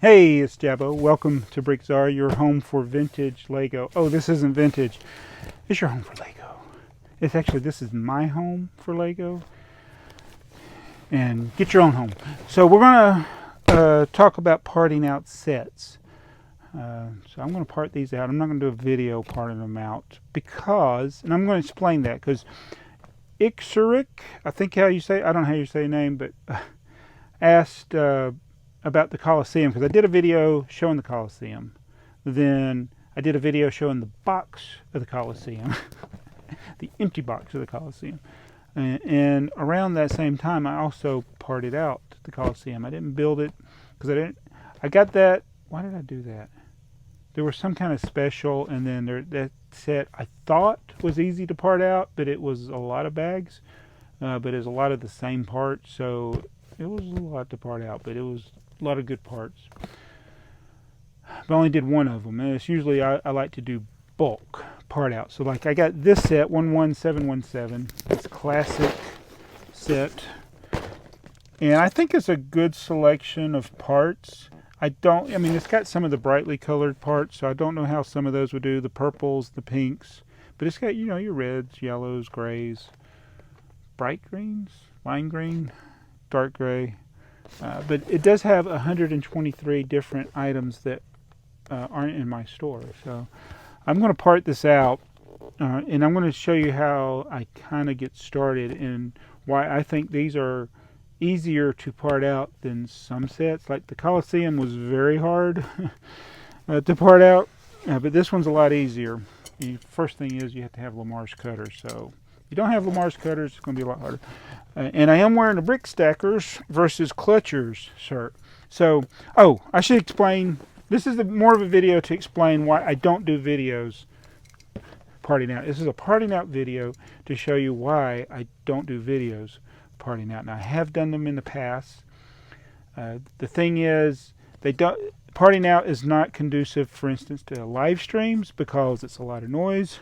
Hey, it's Jabbo. Welcome to BrickTsar, your home for vintage Lego. Oh, this isn't vintage. It's your home for Lego. It's actually, this is my home for Lego. And get your own home. So we're going to talk about parting out sets. So I'm going to part these out. I'm not going to do a video parting them out because, and I'm going to explain that because Ixeric, I think how you say, I don't know how you say your name, but asked about the Coliseum, because I did a video showing the Coliseum. Then I did a video showing the box of the Coliseum, the empty box of the Coliseum. And around that same time, I also parted out the Coliseum. I didn't build it because I got that. Why did I do that? There was some kind of special, and then that set I thought was easy to part out, but it was a lot of bags. But it was a lot of the same parts, so it was a lot to part out, but it was a lot of good parts. But I only did one of them, and it's usually I like to do bulk part out. So like I got this set 11717. It's a classic set, and I think it's a good selection of parts. I mean, it's got some of the brightly colored parts, so I don't know how some of those would do, the purples, the pinks, but it's got, you know, your reds, yellows, grays, bright greens, lime green, dark gray. But it does have 123 different items that aren't in my store. So I'm going to part this out, and I'm going to show you how I kind of get started and why I think these are easier to part out than some sets. Like the Coliseum was very hard to part out, but this one's a lot easier. The first thing is you have to have Lamar's cutters. So if you don't have Lamar's cutters, it's going to be a lot harder. And I am wearing a Brick Stackers versus Clutchers shirt. So, I should explain. This is more of a video to explain why I don't do videos parting out. This is a parting out video to show you why I don't do videos parting out. Now, I have done them in the past. The thing is, parting out is not conducive, for instance, to live streams because it's a lot of noise.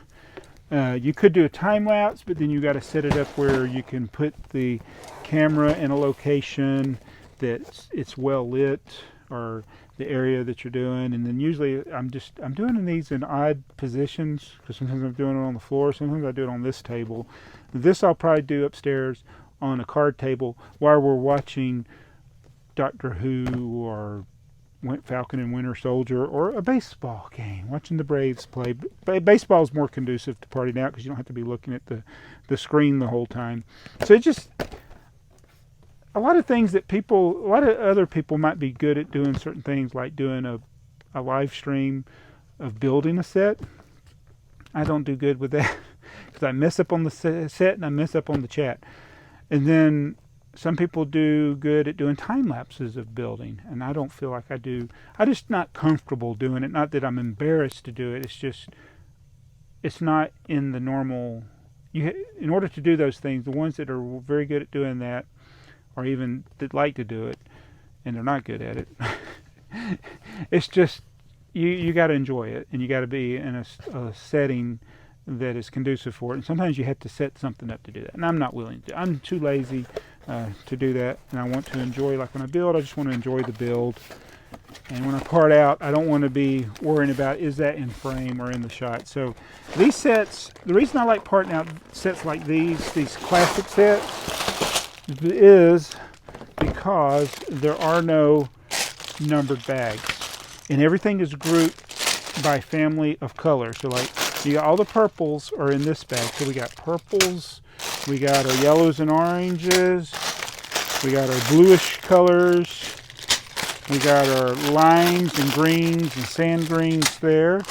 You could do a time lapse, but then you got to set it up where you can put the camera in a location that it's well lit, or the area that you're doing. And then usually I'm doing these in odd positions, because sometimes I'm doing it on the floor, sometimes I do it on this table. This I'll probably do upstairs on a card table while we're watching Doctor Who or Falcon and Winter Soldier, or a baseball game, watching the Braves play. Baseball is more conducive to partying out because you don't have to be looking at the screen the whole time. So it's just a lot of things that a lot of other people might be good at doing certain things, like doing a live stream of building a set. I don't do good with that because I mess up on the set and I mess up on the chat. And then some people do good at doing time lapses of building, and I don't feel like I do. I'm just not comfortable doing it. Not that I'm embarrassed to do it. It's just, it's not in the normal. In order to do those things, the ones that are very good at doing that, or even that like to do it, and they're not good at it. It's just you got to enjoy it, and you got to be in a setting that is conducive for it. And sometimes you have to set something up to do that, and I'm not willing to. I'm too lazy to do that, and I want to enjoy, like when I build, I just want to enjoy the build. And when I part out, I don't want to be worrying about, is that in frame or in the shot. So these sets, the reason I like parting out sets like these classic sets, is because there are no numbered bags, and everything is grouped by family of color. So like, you got all the purples are in this bag. So we got purples, we got our yellows and oranges, we got our bluish colors, we got our limes and greens and sand greens there,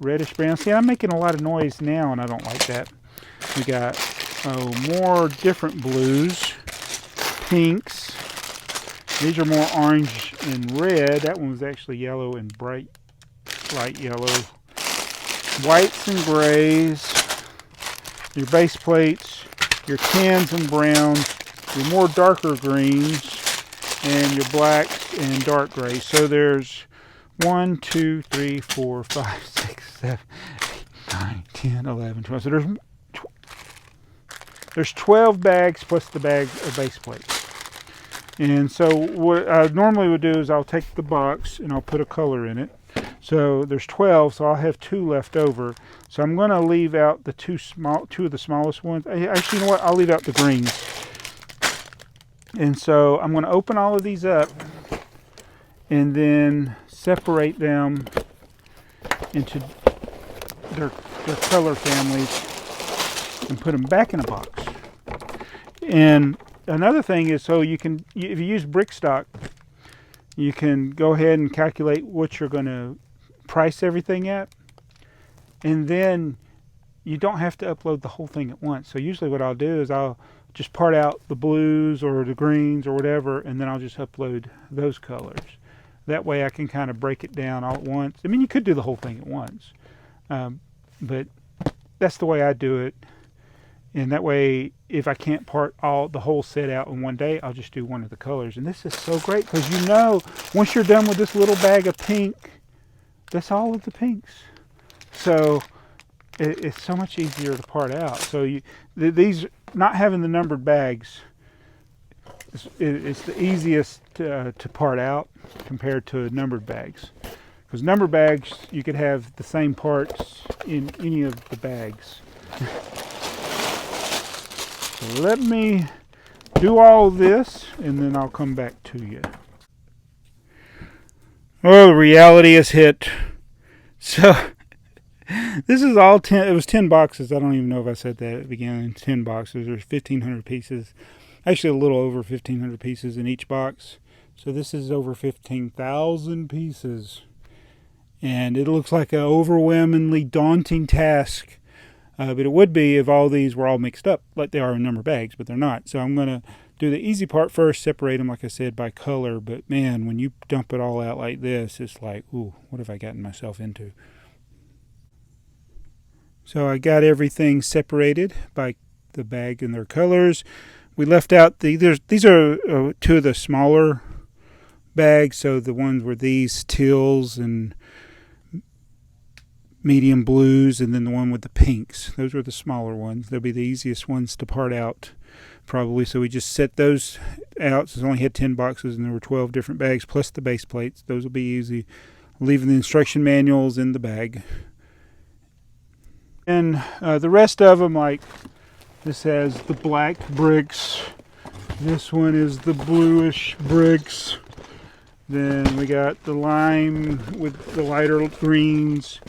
reddish brown. See, I'm making a lot of noise now, and I don't like that. We got more different blues, pinks. These are more orange and red. That one was actually yellow and bright light yellow. Whites and grays, your base plates, your tans and browns, your more darker greens, and your blacks and dark grays. So there's 1, 2, 3, 4, 5, 6, 7, 8, 9, 10, 11, 12. So there's 12 bags plus the bag of base plates. And so what I normally would do is I'll take the box and I'll put a color in it. So there's 12, so I'll have 2 left over. So I'm going to leave out the two of the smallest ones. Actually, you know what? I'll leave out the greens. And so I'm going to open all of these up and then separate them into their color families and put them back in a box. And another thing is, so you can, if you use BrickTsar, you can go ahead and calculate what you're going to price everything at, and then you don't have to upload the whole thing at once. So usually what I'll do is I'll just part out the blues or the greens or whatever, and then I'll just upload those colors. That way I can kind of break it down all at once. I mean, you could do the whole thing at once, but that's the way I do it. And that way, if I can't part the whole set out in one day, I'll just do one of the colors. And this is so great because, you know, once you're done with this little bag of pink, that's all of the pinks. So it's so much easier to part out. So these, not having the numbered bags, it's the easiest to part out compared to numbered bags. Because numbered bags, you could have the same parts in any of the bags. So let me do all this and then I'll come back to you. Oh, the reality has hit. So this is all 10. It was 10 boxes. I don't even know if I said that at the beginning. 10 boxes. There's 1,500 pieces. Actually, a little over 1,500 pieces in each box. So this is over 15,000 pieces. And it looks like an overwhelmingly daunting task. But it would be if all these were all mixed up like they are in number bags, but they're not. So I'm going to do the easy part first, separate them, like I said, by color. But man, when you dump it all out like this, it's like, ooh, what have I gotten myself into? So I got everything separated by the bag and their colors. We left out these are 2 of the smaller bags. So the ones were these teals and medium blues, and then the one with the pinks. Those were the smaller ones. They'll be the easiest ones to part out probably. So we just set those out. So it only had 10 boxes and there were 12 different bags plus the base plates. Those will be easy. Leaving the instruction manuals in the bag. And the rest of them, like this has the black bricks. This one is the bluish bricks. Then we got the lime with the lighter greens,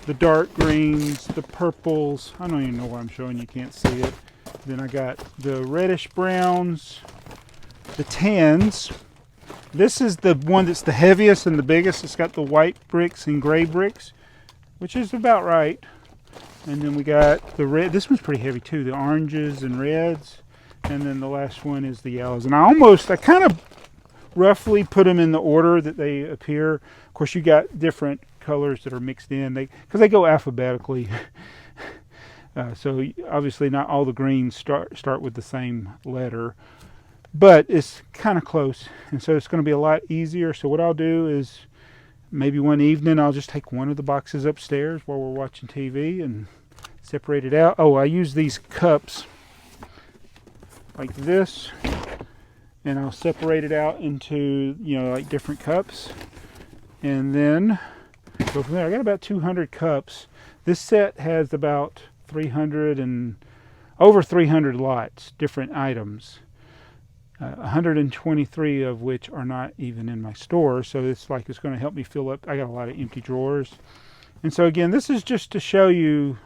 the dark greens, the purples. I don't even know why I'm showing you, can't see it. Then I got the reddish browns, the tans. This is the one that's the heaviest and the biggest. It's got the white bricks and gray bricks, which is about right. And then we got the red. This one's pretty heavy too. The oranges and reds. And then the last one is the yellows. And I kind of roughly put them in the order that they appear. Of course, you got different colors that are mixed in, because they go alphabetically. So obviously not all the greens start with the same letter, but it's kind of close, and so it's going to be a lot easier. So what I'll do is maybe one evening I'll just take one of the boxes upstairs while we're watching TV and separate it out. Oh, I use these cups like this, and I'll separate it out into, like different cups, and then go from there. I got about 200 cups. This set has about 300 and over 300 lots, different items. 123 of which are not even in my store, so it's going to help me fill up. I got a lot of empty drawers. And so again, this is just to show you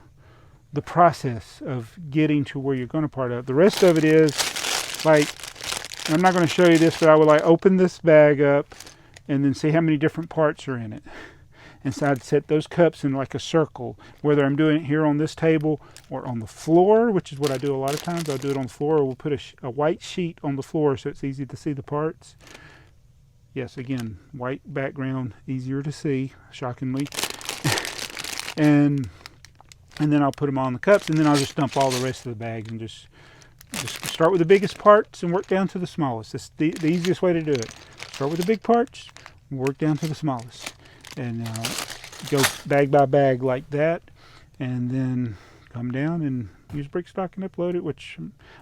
the process of getting to where you're going to part out. The rest of it is I'm not going to show you this, but I would open this bag up and then see how many different parts are in it. And so I'd set those cups in like a circle, whether I'm doing it here on this table or on the floor, which is what I do a lot of times. I'll do it on the floor, or we'll put a white sheet on the floor so it's easy to see the parts. Yes, again, white background, easier to see, shockingly. and then I'll put them on the cups, and then I'll just dump all the rest of the bags and just start with the biggest parts and work down to the smallest. That's the easiest way to do it. Start with the big parts, work down to the smallest. And go bag by bag like that, and then come down and use Brickstock and upload it, which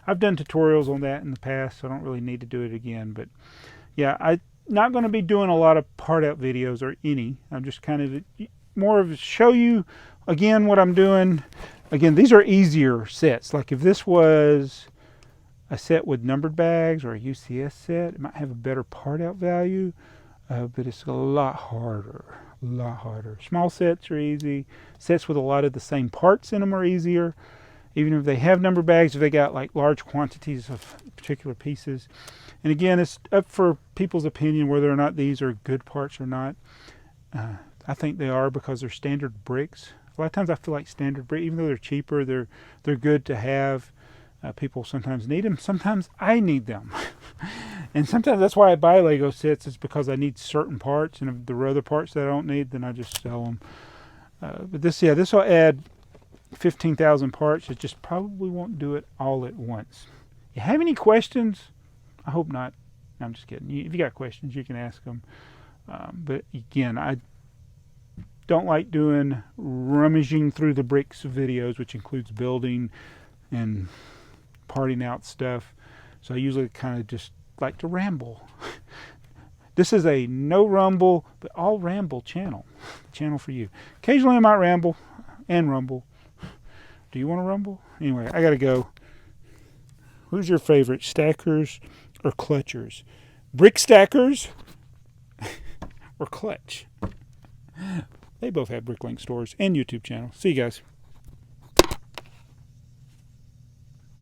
I've done tutorials on that in the past, so I don't really need to do it again. But yeah, I'm not going to be doing a lot of part out videos or any. I'm just kind of more of show you again what I'm doing. Again, these are easier sets. Like if this was a set with numbered bags or a UCS set, it might have a better part out value, but it's a lot harder. A lot harder. Small sets are easy. Sets with a lot of the same parts in them are easier. Even if they have number bags, if they got like large quantities of particular pieces. And again, it's up for people's opinion whether or not these are good parts or not. I think they are because they're standard bricks. A lot of times I feel like standard brick, even though they're cheaper, they're good to have. People sometimes need them. Sometimes I need them. And sometimes that's why I buy Lego sets, is because I need certain parts, and if there are other parts that I don't need, then I just sell them. But this will add 15,000 parts. It just probably won't do it all at once. You have any questions? I hope not. No, I'm just kidding. If you got questions, you can ask them. But again, I don't like doing rummaging through the bricks videos, which includes building and parting out stuff. So I usually kind of just like to ramble. This is a no rumble, but all ramble channel for you. Occasionally I might ramble and rumble. Do you want to rumble? Anyway, I gotta go. Who's your favorite, stackers or clutchers? Brick stackers or clutch? They both have Bricklink stores and YouTube channel. See you guys.